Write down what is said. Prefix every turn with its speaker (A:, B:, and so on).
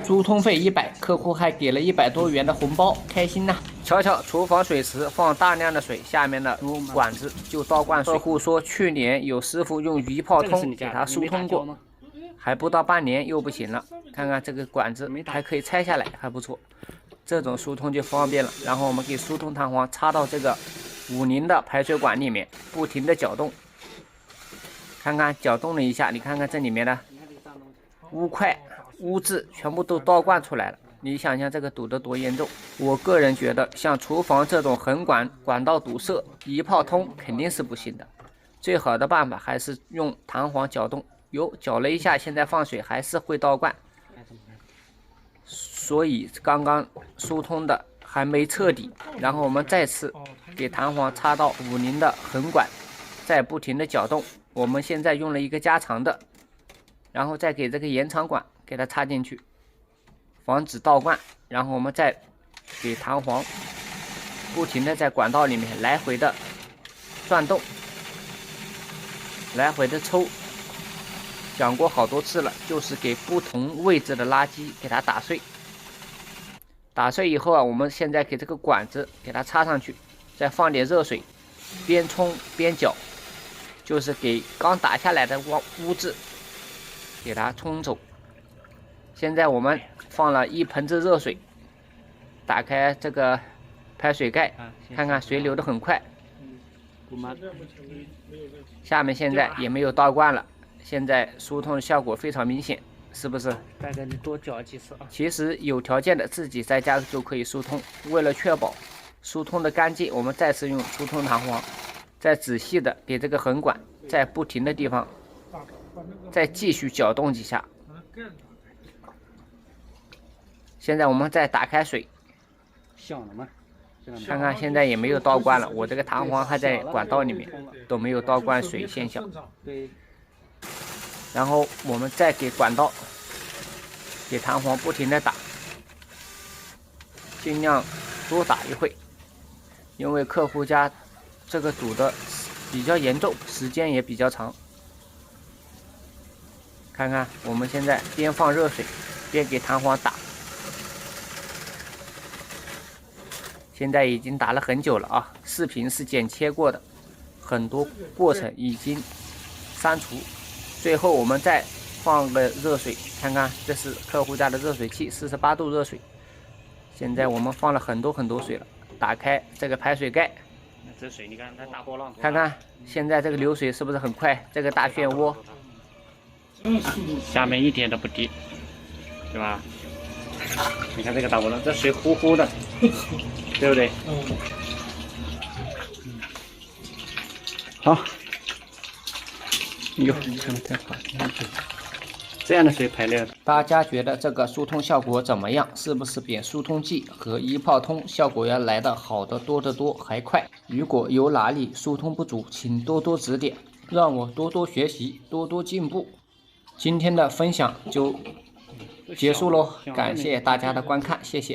A: 疏通费100，客户还给了100多元的红包，开心呐！瞧瞧，厨房水池放大量的水，下面的管子就倒灌水。客户说去年有师傅用鱼泡通给他疏通过，还不到半年又不行了。看看这个管子还可以拆下来，还不错。这种疏通就方便了。然后我们给疏通弹簧插到这个50的排水管里面，不停的搅动。看看搅动了一下，你看看这里面的污块、污渍全部都倒灌出来了。你想想这个堵得多严重？我个人觉得，像厨房这种横管道堵塞，一泡通肯定是不行的。最好的办法还是用弹簧搅动。搅了一下，现在放水还是会倒灌，所以刚刚疏通的还没彻底。然后我们再次给弹簧插到50的横管，再不停的搅动。我们现在用了一个加长的，然后再给这个延长管给它插进去，防止倒灌。然后我们再给弹簧不停的在管道里面来回的转动，来回的抽。讲过好多次了，就是给不同位置的垃圾给它打碎。打碎以后啊，我们现在给这个管子给它插上去，再放点热水，边冲边搅，就是给刚打下来的污渍给它冲走。现在我们放了1盆子热水，打开这个排水盖，看看水流得很快。下面现在也没有倒灌了。现在疏通的效果非常明显，是不是？
B: 大概你多搅几次啊？
A: 其实有条件的自己在家就可以疏通。为了确保疏通的干净，我们再次用疏通弹簧，再仔细的给这个横管在不停的地方再继续搅动几下。现在我们再打开水，
B: 响了吗？
A: 看看现在也没有倒灌了，我这个弹簧还在管道里面，都没有倒灌水现象。
B: 对。
A: 然后我们再给管道、给弹簧不停的打，尽量多打一会，因为客户家这个堵的比较严重，时间也比较长。看看我们现在边放热水边给弹簧打，现在已经打了很久了啊，视频是剪切过的，很多过程已经删除。最后我们再放个热水，看看这是客户家的热水器，48度热水。现在我们放了很多水了，打开这个排水盖，
B: 这水你看它大波浪，
A: 看看现在这个流水是不是很快？这个大漩涡，
B: 下面一点都不低，对吧？你看这个大波浪，这水呼呼的，对不对？好。哟，看得太快，这样的水排列。
A: 大家觉得这个疏通效果怎么样？是不是比疏通剂和一泡通效果要来的好得多得多，还快？如果有哪里疏通不足，请多多指点，让我多多学习，多多进步。今天的分享就结束喽，感谢大家的观看，谢谢。